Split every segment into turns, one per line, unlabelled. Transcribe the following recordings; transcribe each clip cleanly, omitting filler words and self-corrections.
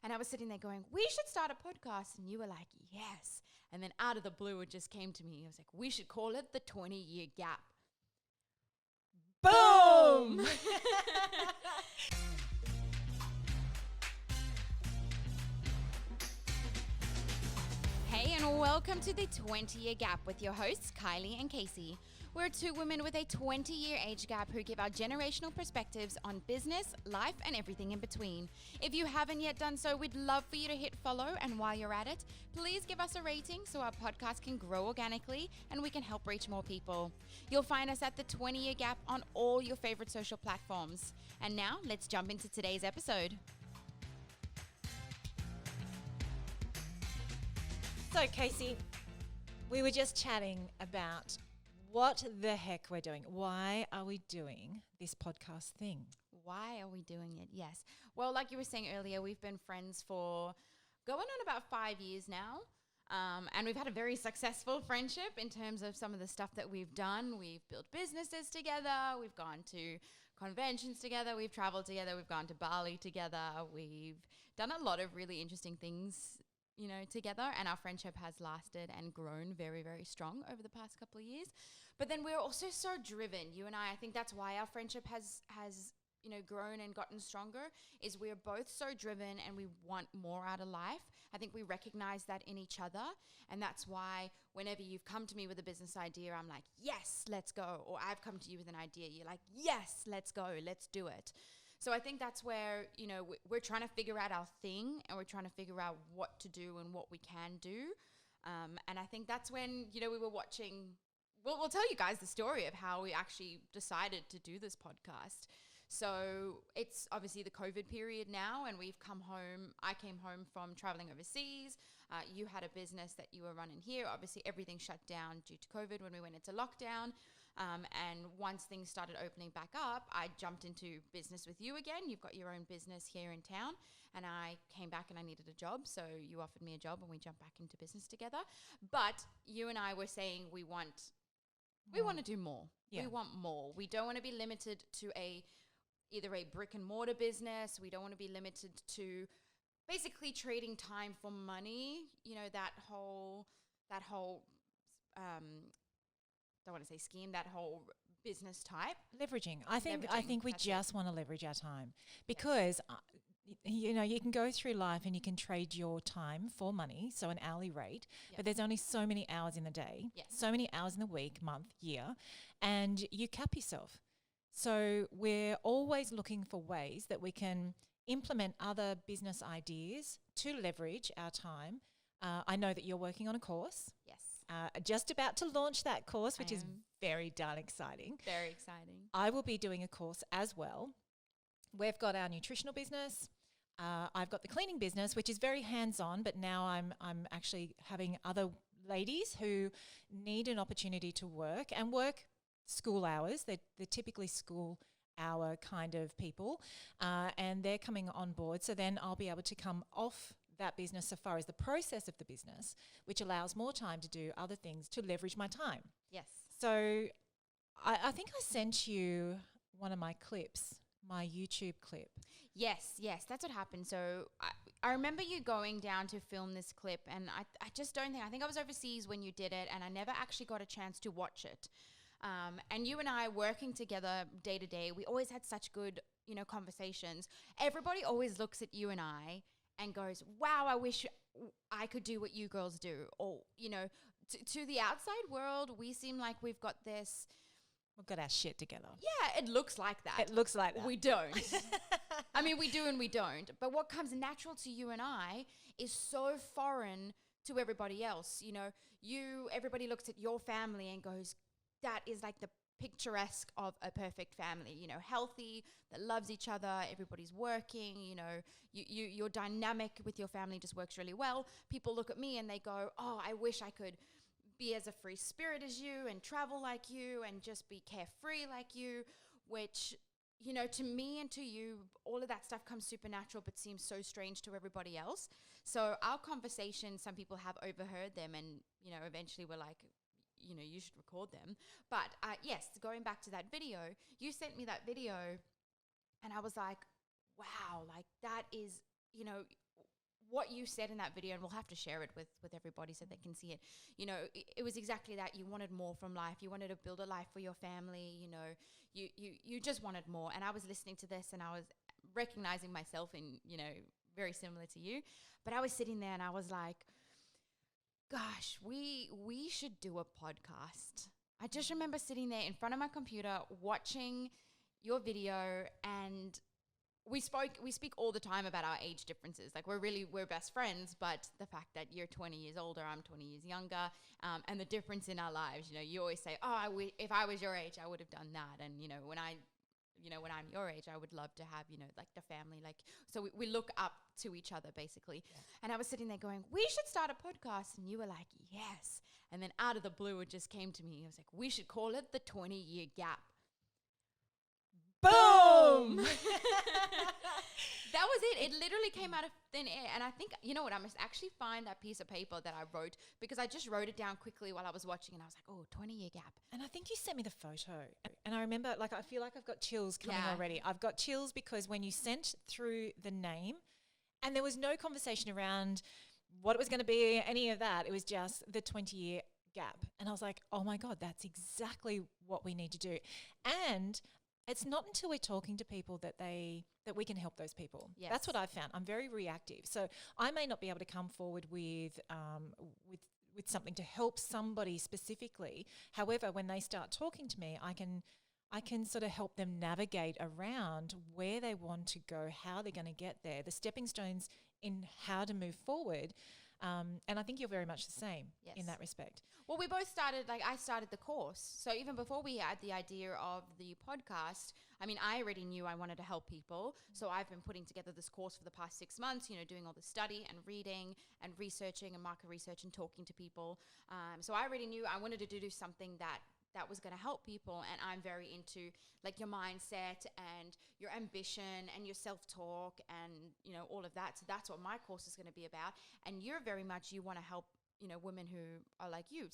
And I was sitting there going, we should start a podcast. And you were like, yes. And then out of the blue, it just came to me. I was like, we should call it the 20-year gap. Boom! Hey, and welcome to the 20-year gap with your hosts, Kylie and Casey. We're two women with a 20-year age gap who give our generational perspectives on business, life, and everything in between. If you haven't yet done so, we'd love for you to hit follow, and while you're at it, please give us a rating so our podcast can grow organically and we can help reach more people. You'll find us at the 20-year gap on all your favorite social platforms. And now, let's jump into today's episode.
So, Casey, we were just chatting about what the heck we're doing. Why are we doing this podcast thing?
Why are we doing it? Yes. Well, like you were saying earlier, we've been friends for going on about 5 years now. And we've had a very successful friendship in terms of some of the stuff that we've done. We've built businesses together. We've gone to conventions together. We've traveled together. We've gone to Bali together. We've done a lot of really interesting things, together, and our friendship has lasted and grown very, very strong over the past couple of years. But then we're also so driven, you and I think that's why our friendship has grown and gotten stronger, is we're both so driven and we want more out of life. I think we recognize that in each other, and that's why whenever you've come to me with a business idea, I'm like, yes, let's go. Or I've come to you with an idea, you're like, yes, let's go, let's do it. So I think that's where, we're trying to figure out our thing, and we're trying to figure out what to do and what we can do. And I think that's when, we were watching, we'll tell you guys the story of how we actually decided to do this podcast. So it's obviously the COVID period now, and we've come home. I came home from traveling overseas. You had a business that you were running here. Obviously everything shut down due to COVID when we went into lockdown. And once things started opening back up, I jumped into business with you again. You've got your own business here in town. And I came back and I needed a job. So you offered me a job and we jumped back into business together. But you and I were saying we want to do more. Yeah. We want more. We don't want to be limited to either a brick and mortar business. We don't want to be limited to basically trading time for money. That whole don't want to say scheme, that whole business type.
Leveraging. I think we just want to leverage our time, because you can go through life and you can trade your time for money, so an hourly rate, but there's only so many hours in the day, so many hours in the week, month, year, and you cap yourself. So we're always looking for ways that we can implement other business ideas to leverage our time. I know that you're working on a course.
Yes.
Just about to launch that course, which is very darn exciting.
Very exciting.
I will be doing a course as well. We've got our nutritional business. I've got the cleaning business, which is very hands-on, but now I'm actually having other ladies who need an opportunity to work school hours. They're typically school hour kind of people, and they're coming on board. So then I'll be able to come off that business so far as the process of the business, which allows more time to do other things to leverage my time.
Yes.
So I think I sent you one of my clips, my YouTube clip.
Yes, that's what happened. So I remember you going down to film this clip, and I just don't think, I think I was overseas when you did it, and I never actually got a chance to watch it. And you and I working together day to day, we always had such good, conversations. Everybody always looks at you and I and goes, wow, I wish I could do what you girls do. Or, to the outside world, we seem like we've got this.
We've got our shit together.
Yeah, it looks like that.
It looks like that.
We don't. I mean, we do and we don't. But what comes natural to you and I is so foreign to everybody else. Everybody looks at your family and goes, that is like the picturesque of a perfect family, healthy, that loves each other, everybody's working, your dynamic with your family just works really well. People look at me and they go, oh, I wish I could be as a free spirit as you and travel like you and just be carefree like you, which, to me and to you, all of that stuff comes supernatural but seems so strange to everybody else. So our conversations, some people have overheard them and, eventually we're like, you should record them. But yes, going back to that video, you sent me that video and I was like, wow, like that is, what you said in that video, and we'll have to share it with everybody so they can see it. You know, it was exactly that. You wanted more from life. You wanted to build a life for your family. You know, you just wanted more. And I was listening to this and I was recognizing myself in, you know, very similar to you. But I was sitting there and I was like, gosh, we should do a podcast. I just remember sitting there in front of my computer watching your video, and we speak all the time about our age differences. Like we're best friends, but the fact that you're 20 years older, I'm 20 years younger, and the difference in our lives, you know, you always say, oh, if I was your age, I would have done that. And, you know, when I'm your age, I would love to have, you know, like the family, like, so we look up to each other basically. Yeah. And I was sitting there going, we should start a podcast. And you were like, yes. And then out of the blue, it just came to me. I was like, we should call it the 20-year gap. Boom! That was it. It literally came out of thin air. And I think, you know what, I must actually find that piece of paper that I wrote, because I just wrote it down quickly while I was watching, and I was like, oh, 20-year gap.
And I think you sent me the photo. And I remember, like, I feel like I've got chills coming already. I've got chills because when you sent through the name, and there was no conversation around what it was going to be, any of that. It was just the 20-year gap. And I was like, oh my God, that's exactly what we need to do. And it's not until we're talking to people that we can help those people. Yes. That's what I've found. I'm very reactive. So I may not be able to come forward with something to help somebody specifically. However, when they start talking to me, I can sort of help them navigate around where they want to go, how they're going to get there, the stepping stones in how to move forward. And I think you're very much the same in that respect.
Well, we both started, like I started the course. So even before we had the idea of the podcast, I mean, I already knew I wanted to help people. So I've been putting together this course for the past 6 months, you know, doing all the study and reading and researching and market research and talking to people. So I already knew I wanted to do something that was going to help people. And I'm very into like your mindset and your ambition and your self-talk and, you know, all of that. So that's what my course is going to be about. And you're very much, you want to help, you know, women who are like you.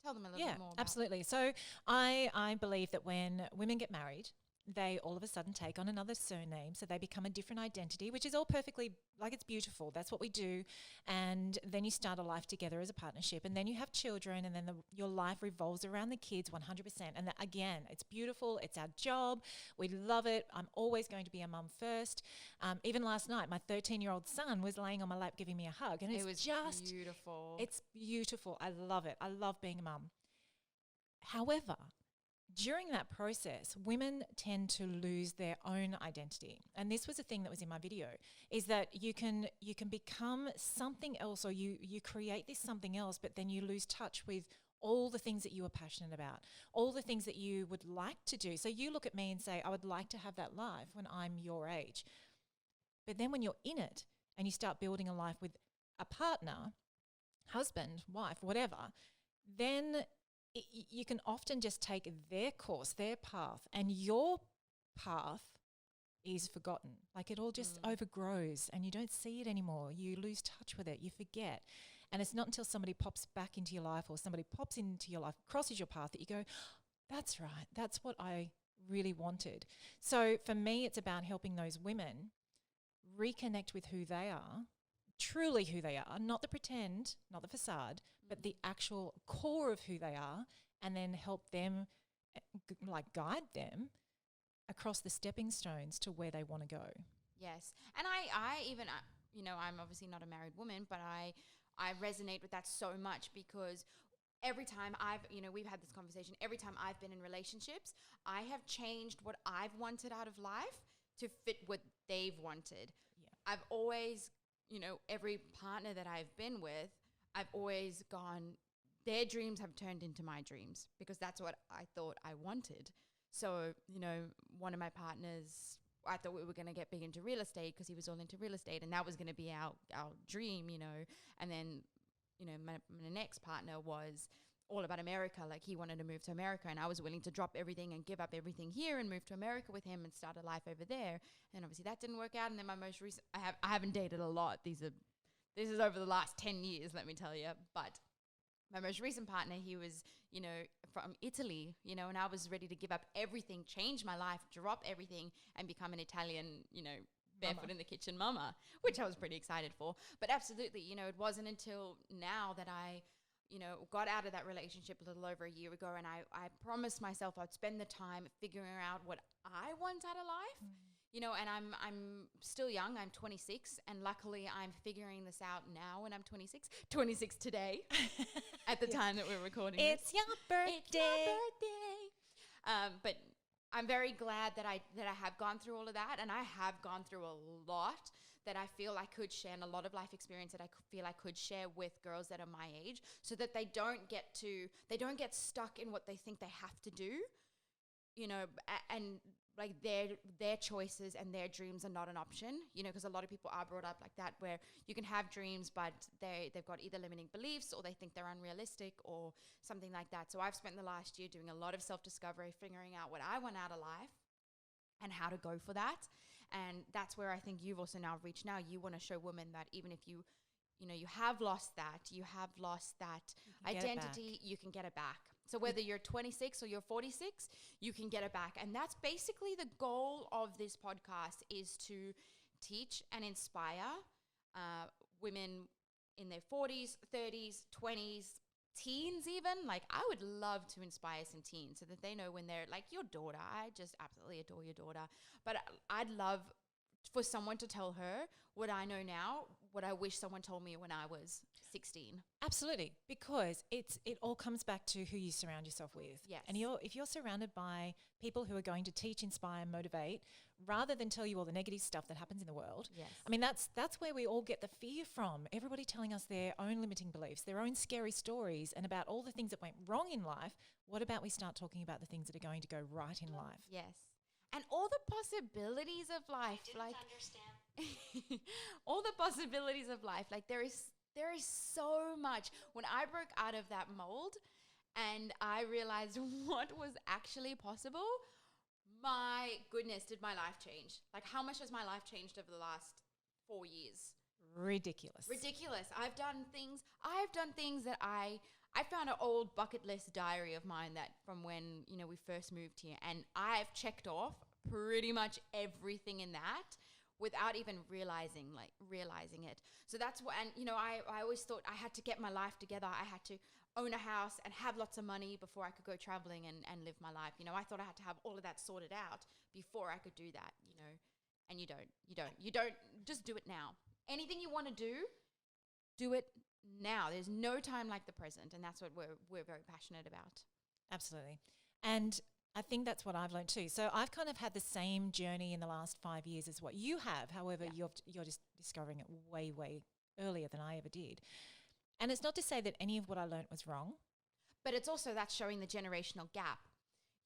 Tell them a little bit more about.
Absolutely. So I believe that when women get married, they all of a sudden take on another surname. So they become a different identity, which is all perfectly, like, it's beautiful. That's what we do. And then you start a life together as a partnership, and then you have children, and then your life revolves around the kids 100%. And again, it's beautiful. It's our job. We love it. I'm always going to be a mum first. Even last night, my 13-year-old son was laying on my lap giving me a hug. And it was just
beautiful.
It's beautiful. I love it. I love being a mum. However, during that process, women tend to lose their own identity. And this was a thing that was in my video, is that you can become something else, or you create this something else, but then you lose touch with all the things that you are passionate about, all the things that you would like to do. So you look at me and say, I would like to have that life when I'm your age. But then when you're in it and you start building a life with a partner, husband, wife, whatever, then you can often just take their course, their path, and your path is forgotten. Like, it all just overgrows and you don't see it anymore. You lose touch with it. You forget. And it's not until somebody pops back into your life, or somebody pops into your life, crosses your path, that you go, that's right. That's what I really wanted. So for me, it's about helping those women reconnect with who they are, truly who they are, not the pretend, not the facade, but the actual core of who they are, and then help them, guide them across the stepping stones to where they want to go.
Yes. And I even, you know, I'm obviously not a married woman, but I resonate with that so much, because every time we've had this conversation, every time I've been in relationships, I have changed what I've wanted out of life to fit what they've wanted. Yeah. I've always, you know, every partner that I've been with, I've always gone, their dreams have turned into my dreams, because that's what I thought I wanted. So, you know, one of my partners, I thought we were going to get big into real estate because he was all into real estate, and that was going to be our dream, you know. And then, you know, my next partner was all about America. Like, he wanted to move to America, and I was willing to drop everything and give up everything here and move to America with him and start a life over there. And obviously that didn't work out. And then my most recent, I haven't dated a lot. This is over the last 10 years, let me tell you. But my most recent partner, he was, you know, from Italy, you know, and I was ready to give up everything, change my life, drop everything, and become an Italian, you know, Barefoot in the Kitchen Mama, which I was pretty excited for. But absolutely, you know, it wasn't until now that I, you know, got out of that relationship a little over a year ago, and I promised myself I'd spend the time figuring out what I want out of life. You know, and I'm still young. I'm 26, and luckily I'm figuring this out now when I'm 26. 26 today, at the time that we're recording
It's your birthday.
It's my birthday. But I'm very glad that I have gone through all of that, and I have gone through a lot that I feel I could share, and a lot of life experience that I feel I could share with girls that are my age, so that they don't get stuck in what they think they have to do, you know, and like their choices and their dreams are not an option, you know, because a lot of people are brought up like that, where you can have dreams, but they've got either limiting beliefs or they think they're unrealistic or something like that. So I've spent the last year doing a lot of self-discovery, figuring out what I want out of life and how to go for that. And that's where I think you've also now reached now. You want to show women that even if you know, you have lost that identity, you can get it back. So whether you're 26 or you're 46, you can get it back. And that's basically the goal of this podcast, is to teach and inspire women in their 40s, 30s, 20s, teens even. Like, I would love to inspire some teens so that they know when they're like your daughter. I just absolutely adore your daughter. But I'd love for someone to tell her what I know now, what I wish someone told me when I was 16.
Absolutely, because it all comes back to who you surround yourself with.
Yes.
And if you're surrounded by people who are going to teach, inspire, motivate, rather than tell you all the negative stuff that happens in the world.
Yes.
I mean, that's where we all get the fear from. Everybody telling us their own limiting beliefs, their own scary stories, and about all the things that went wrong in life. What about we start talking about the things that are going to go right in life?
Yes. And all the possibilities of life.
I didn't understand.
All the possibilities of life. Like, there is so much. When I broke out of that mold and I realized what was actually possible, my goodness, did my life change. Like, how much has my life changed over the last 4 years?
Ridiculous.
I've done things that I found an old bucket list diary of mine that from when, you know, we first moved here, and I've checked off pretty much everything in that without even realizing it. So that's what, and you know, I always thought I had to get my life together. I had to own a house and have lots of money before I could go traveling and live my life. You know, I thought I had to have all of that sorted out before I could do that, you know, and you don't, just do it now. Anything you want to do it now. There's no time like the present, and that's what we're very passionate about.
Absolutely. And I think that's what I've learned too. So I've kind of had the same journey in the last 5 years as what you have. However, you're just discovering it way, way earlier than I ever did. And it's not to say that any of what I learned was wrong.
But it's also that showing the generational gap.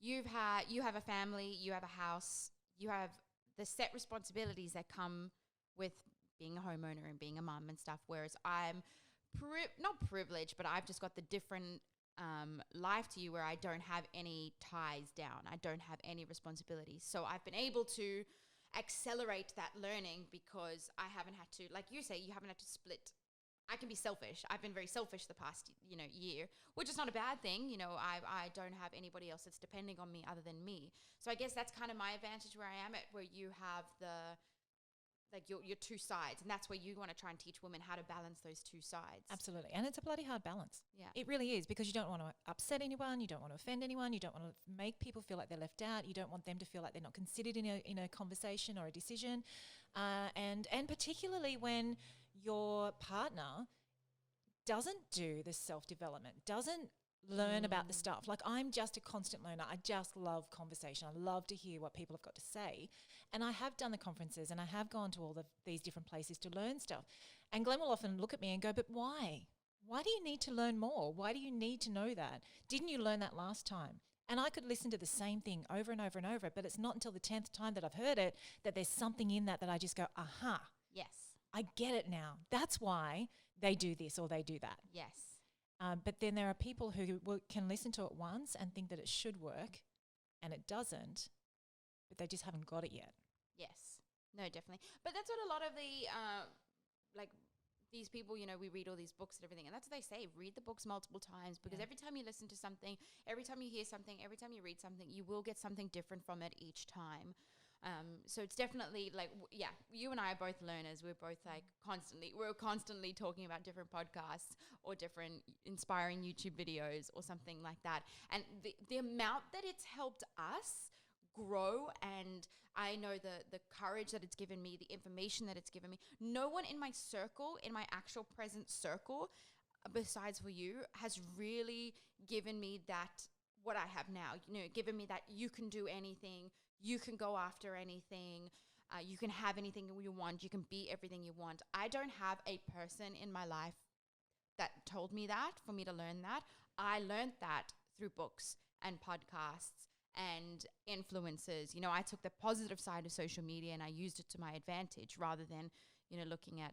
You have a family, you have a house, you have the set responsibilities that come with being a homeowner and being a mum and stuff, whereas I'm not privileged, but I've just got the different life to you, where I don't have any ties down. I don't have any responsibilities. So I've been able to accelerate that learning because I haven't had to, like you say, you haven't had to split. I can be selfish. I've been very selfish the past, you know, year, which is not a bad thing. You know, I don't have anybody else that's depending on me other than me. So I guess that's kind of my advantage where I am at, where you have your two sides, and that's where you want to try and teach women how to balance those two sides.
Absolutely. And it's a bloody hard balance.
Yeah.
It really is, because you don't want to upset anyone, you don't want to offend anyone, you don't want to make people feel like they're left out, you don't want them to feel like they're not considered in a conversation or a decision. And particularly when your partner doesn't do the self-development, doesn't learn about the stuff. Like, I'm just a constant learner. I just love conversation. I love to hear what people have got to say. And I have done the conferences, and I have gone to all these different places to learn stuff. And Glenn will often look at me and go, but why? Why do you need to learn more? Why do you need to know that? Didn't you learn that last time? And I could listen to the same thing over and over and over, but it's not until the 10th time that I've heard it that there's something in that I just go, aha.
Yes.
I get it now. That's why they do this or they do that.
Yes.
But then there are people who can listen to it once and think that it should work, and it doesn't, but they just haven't got it yet.
Yes. No, definitely. But that's what a lot of the, these people, you know, we read all these books and everything, and that's what they say. Read the books multiple times, because every time you listen to something, every time you hear something, every time you read something, you will get something different from it each time. So it's definitely like, you and I are both learners. We're both like we're constantly talking about different podcasts or different inspiring YouTube videos or something like that. And the amount that it's helped us grow, and I know the courage that it's given me, the information that it's given me. No one in my circle, in my actual present circle, besides for you, has really given me that, what I have now, given me that you can do anything, you can go after anything, you can have anything you want, you can be everything you want. I don't have a person in my life that told me that, for me to learn that. I learned that through books and podcasts and influencers. I took the positive side of social media and I used it to my advantage, rather than, looking at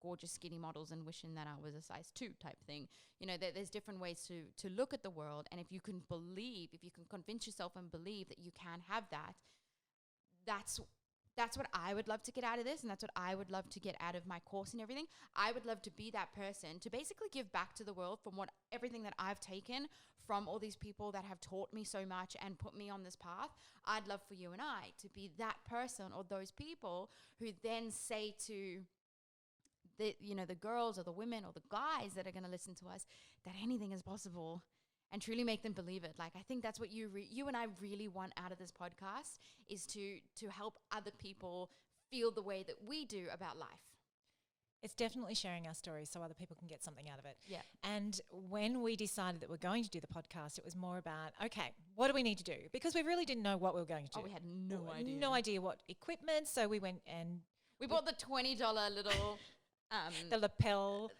gorgeous skinny models and wishing that I was a size 2 type thing. There's different ways to look at the world. And if you can convince yourself and believe that you can have that, that's what I would love to get out of this. And that's what I would love to get out of my course and everything. I would love to be that person to basically give back to the world from everything that I've taken from all these people that have taught me so much and put me on this path. I'd love for you and I to be that person, or those people who then say to the girls or the women or the guys that are going to listen to us, that anything is possible, and truly make them believe it. Like, I think that's what you and I really want out of this podcast, is to help other people feel the way that we do about life.
It's definitely sharing our stories so other people can get something out of it.
Yeah.
And when we decided that we're going to do the podcast, it was more about, okay, what do we need to do? Because we really didn't know what we were going to do.
Oh, we had no idea.
No idea what equipment. So we went and
we bought the $20 little
the lapel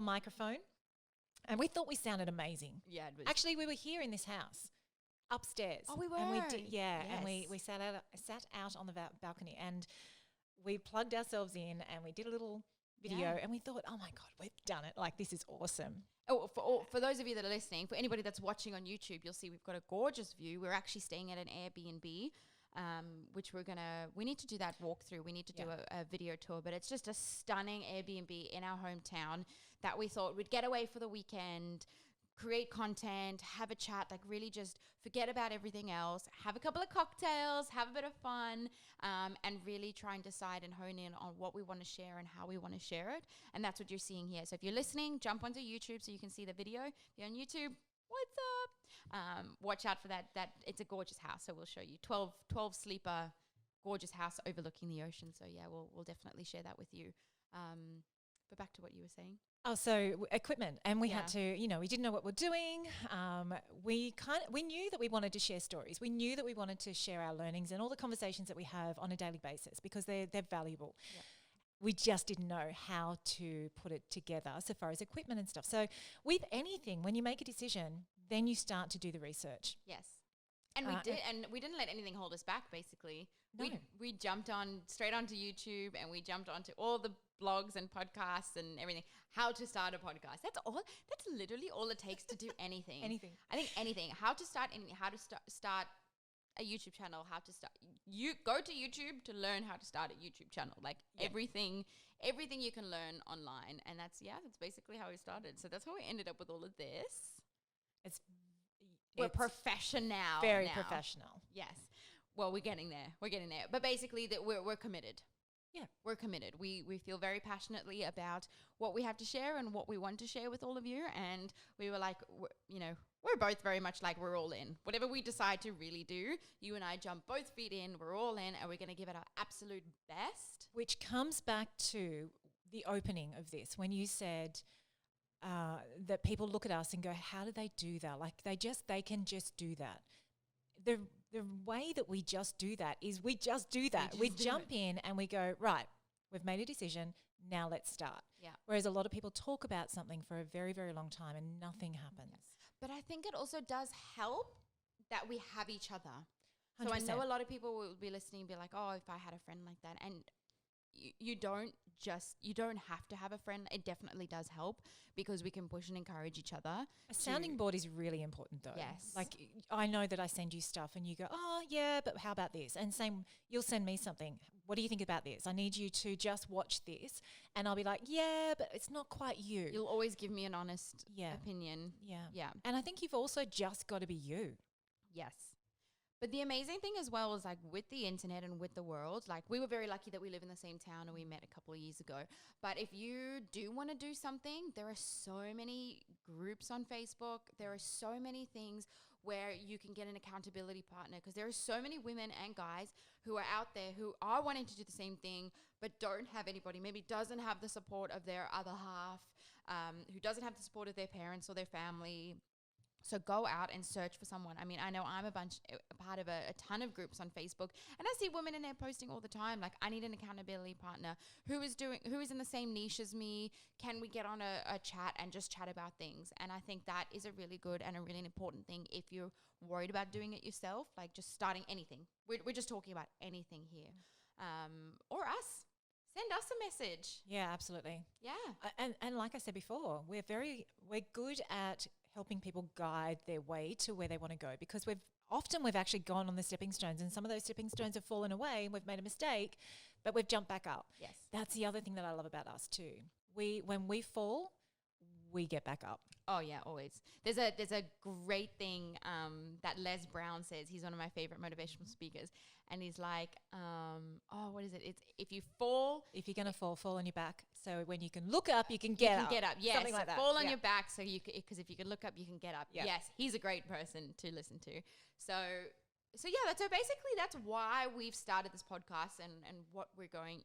microphone, and we thought we sounded amazing.
Yeah, it was.
Actually, we were here in this house upstairs.
Oh, we were.
And we did,
Yes.
and we sat out on the balcony, and we plugged ourselves in, and we did a little video, and we thought, oh my God, we've done it! Like, this is awesome.
For those of you that are listening, for anybody that's watching on YouTube, you'll see we've got a gorgeous view. We're actually staying at an Airbnb. Which we need to do that walkthrough. We need to do a video tour, but it's just a stunning Airbnb in our hometown that we thought we'd get away for the weekend, create content, have a chat, like really just forget about everything else, have a couple of cocktails, have a bit of fun, and really try and decide and hone in on what we want to share and how we want to share it. And that's what you're seeing here. So if you're listening, jump onto YouTube so you can see the video. If you're on YouTube, what's up? Watch out for that it's a gorgeous house, so we'll show you 12 sleeper gorgeous house overlooking the ocean. So yeah, we'll definitely share that with you. But back to what you were saying.
Oh, so equipment, and we had to, we didn't know what we're doing. We knew that we wanted to share stories. We knew that we wanted to share our learnings and all the conversations that we have on a daily basis, because they're valuable. Yeah. We just didn't know how to put it together so far as equipment and stuff. So with anything, when you make a decision, then you start to do the research.
Yes. And we did, and we didn't let anything hold us back, basically.
No.
We jumped straight onto YouTube, and we jumped onto all the blogs and podcasts and everything. How to start a podcast. That's literally all it takes to do anything.
Anything.
I think anything. How to start anything. How to start a YouTube channel. How to start. You go to YouTube to learn how to start a YouTube channel. Like everything you can learn online. And that's basically how we started. So that's how we ended up with all of this. We're professional.
Very professional.
Yes. Well, we're getting there. But basically, that we're committed.
Yeah,
we're committed. We feel very passionately about what we have to share and what we want to share with all of you. And we were like, we're both very much like, we're all in. Whatever we decide to really do, you and I jump both feet in. We're all in, and we're going to give it our absolute best.
Which comes back to the opening of this, when you said that people look at us and go, how do they do that? Like they can just do that. The way that we just do that is we just do that. We jump in and we go, right, we've made a decision, now let's start.
Yeah.
Whereas a lot of people talk about something for a very, very long time and nothing happens.
Yes. But I think it also does help that we have each other.
100%.
So I know a lot of people will be listening and be like, oh, if I had a friend like that. And you don't have to have a friend. It definitely does help, because we can push and encourage each other.
A sounding board is really important though.
Yes.
Like I know that I send you stuff and you go, oh yeah, but how about this? And same, you'll send me something. What do you think about this? I need you to just watch this. And I'll be like, yeah, but it's not quite you.
You'll always give me an honest opinion.
Yeah.
Yeah.
And I think you've also just got to be you.
Yes. But the amazing thing as well is like with the internet and with the world, like we were very lucky that we live in the same town and we met a couple of years ago. But if you do want to do something, there are so many groups on Facebook. There are so many things where you can get an accountability partner, because there are so many women and guys who are out there who are wanting to do the same thing but don't have anybody, maybe doesn't have the support of their other half, who doesn't have the support of their parents or their family. So go out and search for someone. I mean, I know I'm a part of a ton of groups on Facebook, and I see women in there posting all the time, like, I need an accountability partner who is in the same niche as me. Can we get on a chat and just chat about things? And I think that is a really good and a really important thing if you're worried about doing it yourself, like just starting anything. We're just talking about anything here. Or us. Send us a message.
Yeah, absolutely.
Yeah.
And like I said before, we're good at helping people guide their way to where they want to go, because we've actually gone on the stepping stones, and some of those stepping stones have fallen away and we've made a mistake, but we've jumped back up.
Yes.
That's the other thing that I love about us too. When we fall, we get back up.
Oh yeah, always. There's a great thing that Les Brown says. He's one of my favorite motivational speakers, and he's like, what is it? It's if you fall,
if you're gonna fall on your back. So when you can look up, you can get up.
Yes,
something like that.
Fall on your back, so because if you can look up, you can get up.
Yep.
Yes, he's a great person to listen to. So yeah, so basically that's why we've started this podcast and what we're going,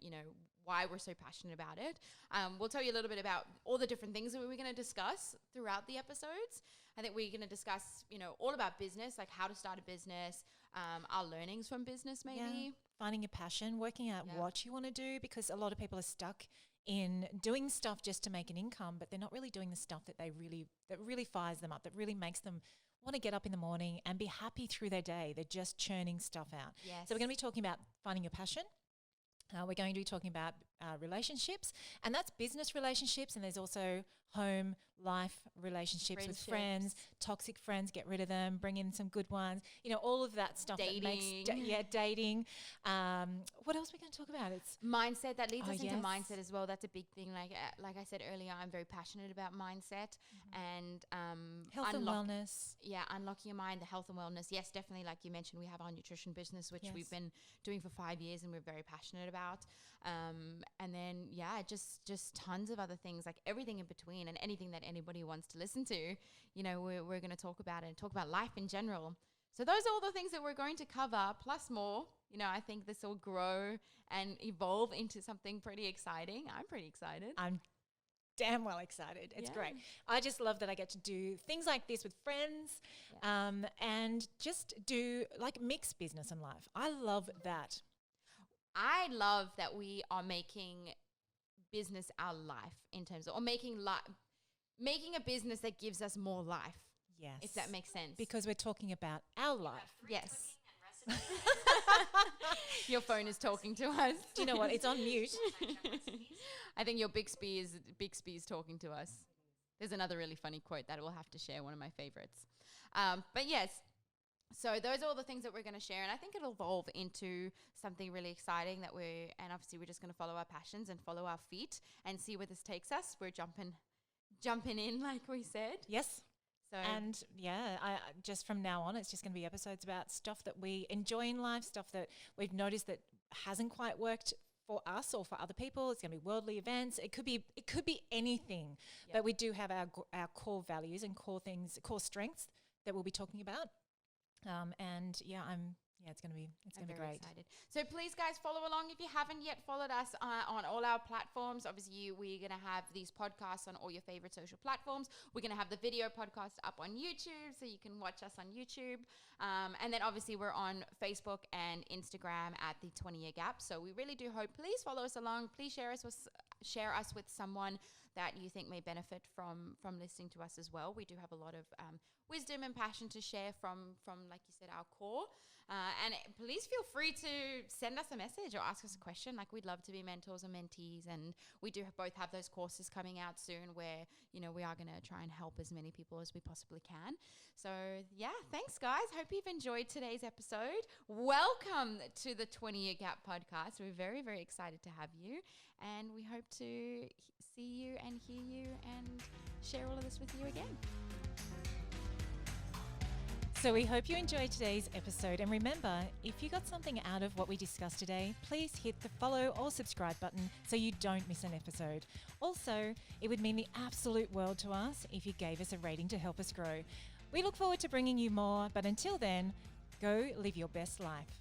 why we're so passionate about it. We'll tell you a little bit about all the different things that we're going to discuss throughout the episodes. I think we're going to discuss, all about business, like how to start a business, our learnings from business maybe.
Yeah. Finding your passion, working out what you want to do, because a lot of people are stuck in doing stuff just to make an income, but they're not really doing the stuff that really fires them up, that really makes them want to get up in the morning and be happy through their day. They're just churning stuff out.
Yes.
So we're going to be talking about finding your passion. We're going to be talking about relationships, and that's business relationships, and there's also home, life relationships with friends, toxic friends, get rid of them, bring in some good ones, all of that stuff.
Dating.
That makes dating. What else are we going to talk about? It's
mindset. That leads us into
yes.
mindset as well. That's a big thing. Like I said earlier, I'm very passionate about mindset and
health and wellness.
Yeah, unlocking your mind, the health and wellness. Yes, definitely. Like you mentioned, we have our nutrition business, which we've been doing for 5 years and we're very passionate about. And then, just tons of other things, like everything in between and anything that anybody wants to listen to, we're going to talk about it and talk about life in general. So those are all the things that we're going to cover, plus more. I think this will grow and evolve into something pretty exciting. I'm pretty excited.
I'm damn well excited. It's great. I just love that I get to do things like this with friends, and just do like mix business and life. I love that.
I love that we are making business our life in terms of, or making a business that gives us more life.
Yes.
If that makes sense.
Because we're talking about our life.
Yes. Your phone is talking to us.
Do you know what? It's on mute.
I think your Bixby is talking to us. There's another really funny quote that we'll have to share, one of my favorites. But yes, so those are all the things that we're going to share, and I think it'll evolve into something really exciting and obviously we're just going to follow our passions and follow our feet and see where this takes us. We're jumping in, like we said.
Yes.
So
and I just from now on, it's just going to be episodes about stuff that we enjoy in life, stuff that we've noticed that hasn't quite worked for us or for other people. It's going to be worldly events. It could be anything, but we do have our core values and core strengths that we'll be talking about. It's going to be great.
Excited. So please, guys, follow along if you haven't yet followed us on all our platforms. Obviously, we're going to have these podcasts on all your favorite social platforms. We're going to have the video podcast up on YouTube, so you can watch us on YouTube. And then obviously we're on Facebook and Instagram at the 20 Year Gap. So we really do hope, please follow us along. Please share us with someone that you think may benefit from listening to us as well. We do have a lot of wisdom and passion to share from like you said, our core. And please feel free to send us a message or ask us a question. Like, we'd love to be mentors or mentees, and we do both have those courses coming out soon where we are going to try and help as many people as we possibly can. So thanks, guys. Hope you've enjoyed today's episode. Welcome to the 20 Year Gap podcast. We're very, very excited to have you, and we hope to see you and hear you and share all of this with you again.
So we hope you enjoyed today's episode. And remember, if you got something out of what we discussed today, please hit the follow or subscribe button so you don't miss an episode. Also, it would mean the absolute world to us if you gave us a rating to help us grow. We look forward to bringing you more, but until then, go live your best life.